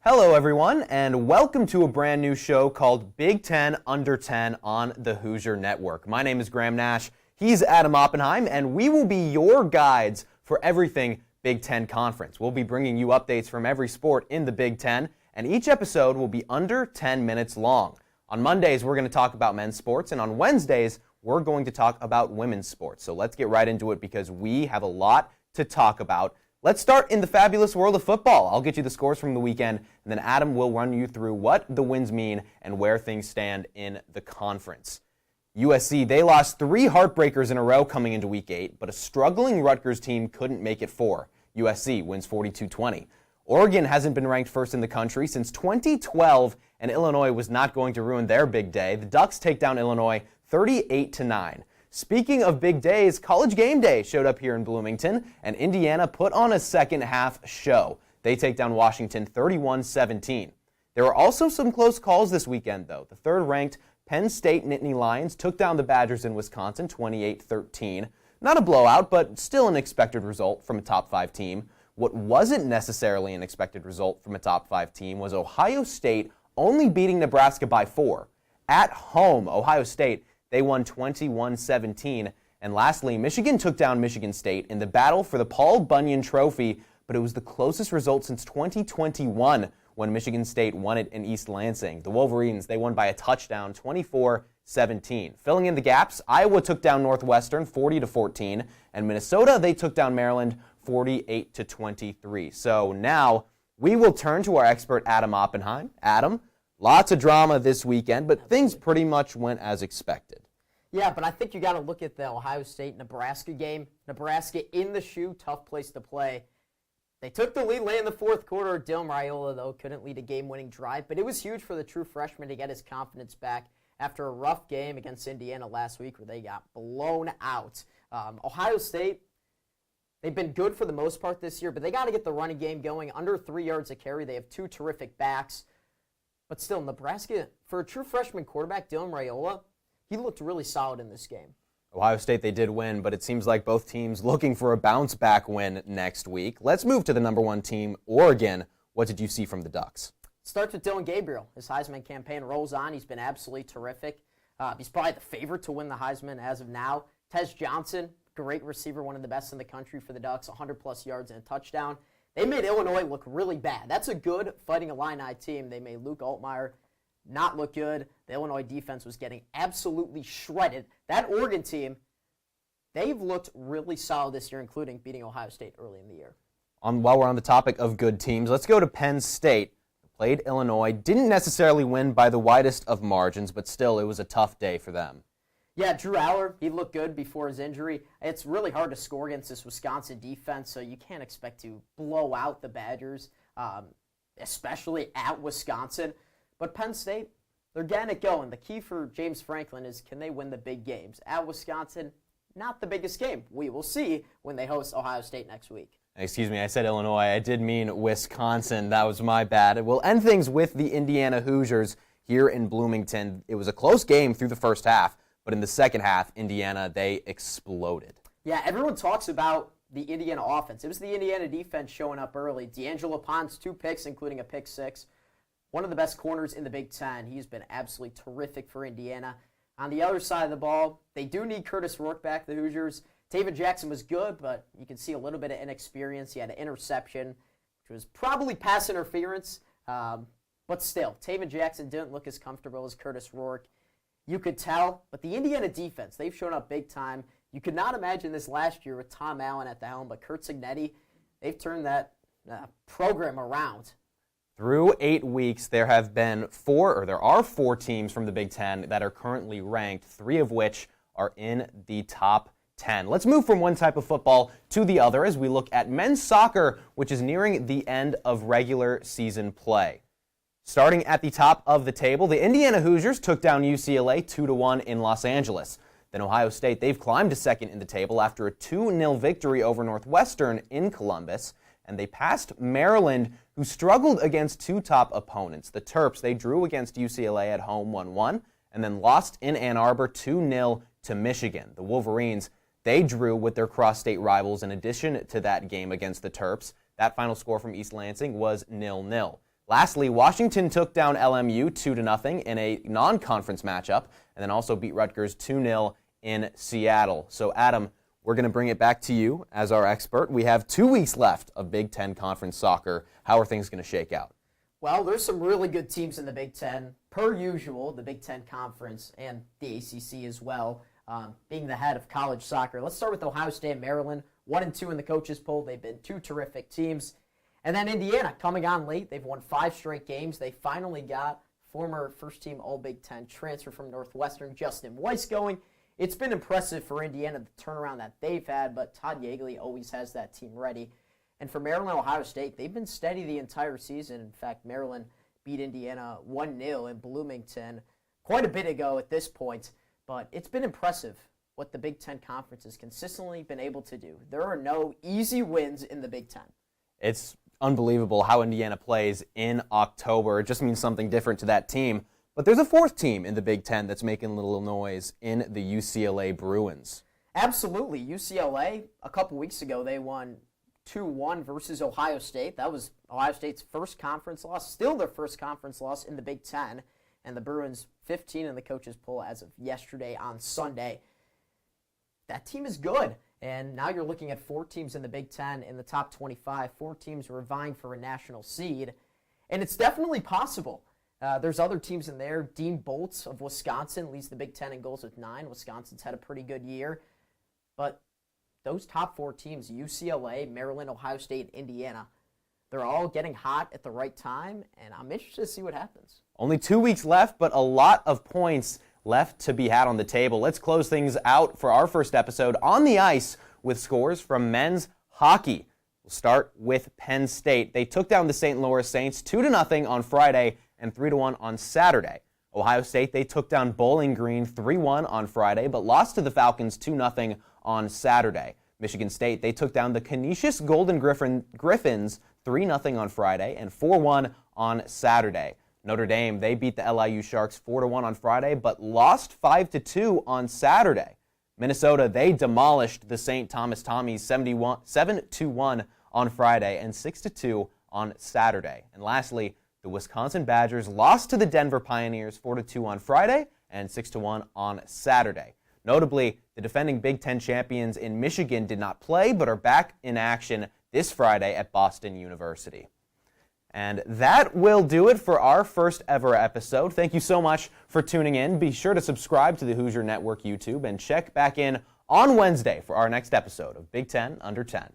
Hello everyone, and welcome to a brand new show called Big 10 Under 10 on the Hoosier Network. My name is Graham Nash, he's Adam Oppenheim, and we will be your guides for everything Big 10 Conference. We'll be bringing you updates from every sport in the Big 10, and each episode will be under 10 minutes long. On Mondays, we're going to talk about men's sports, and on Wednesdays, we're going to talk about women's sports. So let's get right into it because we have a lot to talk about. Let's start in the fabulous world of football. I'll get you the scores from the weekend, and then Adam will run you through what the wins mean and where things stand in the conference. USC, they lost 3 heartbreakers in a row coming into Week 8, but a struggling Rutgers team couldn't make it 4. USC wins 42-20. Oregon hasn't been ranked first in the country since 2012, and Illinois was not going to ruin their big day. The Ducks take down Illinois 38-9. Speaking of big days, College Game Day showed up here in Bloomington, and Indiana put on a second-half show. They take down Washington 31-17. There were also some close calls this weekend, though. The third-ranked Penn State Nittany Lions took down the Badgers in Wisconsin 28-13. Not a blowout, but still an expected result from a top-5 team. What wasn't necessarily an expected result from a top-5 team was Ohio State only beating Nebraska by 4. At home, Ohio State, they won 21-17. And lastly, Michigan took down Michigan State in the battle for the Paul Bunyan Trophy, but it was the closest result since 2021 when Michigan State won it in East Lansing. The Wolverines, they won by a touchdown, 24-17. Filling in the gaps, Iowa took down Northwestern 40-14, and Minnesota, they took down Maryland 48-23. So now we will turn to our expert, Adam Oppenheim. Adam, lots of drama this weekend, but things pretty much went as expected. Yeah, but I think you got to look at the Ohio State-Nebraska game. Nebraska in the shoe, tough place to play. They took the lead late in the fourth quarter. Dylan Raiola, though, couldn't lead a game-winning drive, but it was huge for the true freshman to get his confidence back after a rough game against Indiana last week where they got blown out. Ohio State, they've been good for the most part this year, but they got to get the running game going. Under 3 yards a carry, they have 2 terrific backs. But still, Nebraska, for a true freshman quarterback, Dylan Raiola, he looked really solid in this game. Ohio State, they did win, but it seems like both teams looking for a bounce-back win next week. Let's move to the number 1 team, Oregon. What did you see from the Ducks? Starts with Dylan Gabriel. His Heisman campaign rolls on. He's been absolutely terrific. He's probably the favorite to win the Heisman as of now. Tez Johnson, great receiver, one of the best in the country for the Ducks, 100-plus yards and a touchdown. They made Illinois look really bad. That's a good Fighting Illini team. They made Luke Altmaier not look good. The Illinois defense was getting absolutely shredded. That Oregon team, they've looked really solid this year, including beating Ohio State early in the year. While we're on the topic of good teams, let's go to Penn State. Played Illinois. Didn't necessarily win by the widest of margins, but still it was a tough day for them. Yeah, Drew Aller, he looked good before his injury. It's really hard to score against this Wisconsin defense, so you can't expect to blow out the Badgers, especially at Wisconsin. But Penn State, they're getting it going. The key for James Franklin is, can they win the big games? At Wisconsin, not the biggest game. We will see when they host Ohio State next week. Excuse me, I said Illinois. I did mean Wisconsin. That was my bad. We'll end things with the Indiana Hoosiers here in Bloomington. It was a close game through the first half, but in the second half, Indiana, they exploded. Yeah, everyone talks about the Indiana offense. It was the Indiana defense showing up early. D'Angelo Ponce, 2 picks, including a pick 6. One of the best corners in the Big Ten. He's been absolutely terrific for Indiana. On the other side of the ball, they do need Curtis Rourke back, the Hoosiers. Taven Jackson was good, but you can see a little bit of inexperience. He had an interception, which was probably pass interference. But still, Taven Jackson didn't look as comfortable as Curtis Rourke. You could tell, but the Indiana defense, they've shown up big time. You could not imagine this last year with Tom Allen at the helm, but Kurt Cignetti, they've turned that program around. Through 8 weeks, there are 4 teams from the Big Ten that are currently ranked, 3 of which are in the top 10. Let's move from one type of football to the other as we look at men's soccer, which is nearing the end of regular season play. Starting at the top of the table, the Indiana Hoosiers took down UCLA 2-1 in Los Angeles. Then Ohio State, they've climbed to second in the table after a 2-0 victory over Northwestern in Columbus. And they passed Maryland, who struggled against 2 top opponents. The Terps, they drew against UCLA at home 1-1, and then lost in Ann Arbor 2-0 to Michigan. The Wolverines, they drew with their cross-state rivals in addition to that game against the Terps. That final score from East Lansing was 0-0. Lastly, Washington took down LMU 2-0 in a non-conference matchup, and then also beat Rutgers 2-0 in Seattle. So, Adam, we're going to bring it back to you as our expert. We have 2 weeks left of Big Ten Conference soccer. How are things going to shake out? Well, there's some really good teams in the Big Ten, per usual, the Big Ten Conference and the ACC as well, being the head of college soccer. Let's start with Ohio State and Maryland, 1-2 in the coaches poll. They've been 2 terrific teams. And then Indiana, coming on late. They've won 5 straight games. They finally got former first-team All-Big Ten transfer from Northwestern, Justin Weiss, going. It's been impressive for Indiana, the turnaround that they've had, but Todd Yeagley always has that team ready. And for Maryland, Ohio State, they've been steady the entire season. In fact, Maryland beat Indiana 1-0 in Bloomington quite a bit ago at this point. But it's been impressive what the Big Ten Conference has consistently been able to do. There are no easy wins in the Big Ten. It's unbelievable how Indiana plays in October. It just means something different to that team. But there's a 4th team in the Big Ten that's making a little noise in the UCLA Bruins. Absolutely. UCLA, a couple weeks ago, they won 2-1 versus Ohio State. That was Ohio State's first conference loss, still their first conference loss in the Big Ten. And the Bruins 15 in the coaches poll as of yesterday on Sunday. That team is good. And now you're looking at 4 teams in the Big Ten in the top 25. 4 teams who are vying for a national seed. And it's definitely possible. There's other teams in there. Dean Boltz of Wisconsin leads the Big Ten in goals with 9. Wisconsin's had a pretty good year. But those top 4 teams, UCLA, Maryland, Ohio State, Indiana, they're all getting hot at the right time. And I'm interested to see what happens. Only 2 weeks left, but a lot of points left to be had on the table. Let's close things out for our first episode on the ice with scores from men's hockey. We'll start with Penn State. They took down the St. Louis Saints 2-0 on Friday and 3-1 on Saturday. Ohio State, they took down Bowling Green 3-1 on Friday, but lost to the Falcons 2-0 on Saturday. Michigan State, they took down the Canisius Golden Griffins 3-0 on Friday and 4-1 on Saturday. Notre Dame, they beat the LIU Sharks 4-1 on Friday, but lost 5-2 on Saturday. Minnesota, they demolished the St. Thomas Tommies 7-1 on Friday and 6-2 on Saturday. And lastly, the Wisconsin Badgers lost to the Denver Pioneers 4-2 on Friday and 6-1 on Saturday. Notably, the defending Big Ten champions in Michigan did not play, but are back in action this Friday at Boston University. And that will do it for our first ever episode. Thank you so much for tuning in. Be sure to subscribe to the Hoosier Network YouTube and check back in on Wednesday for our next episode of Big Ten Under 10.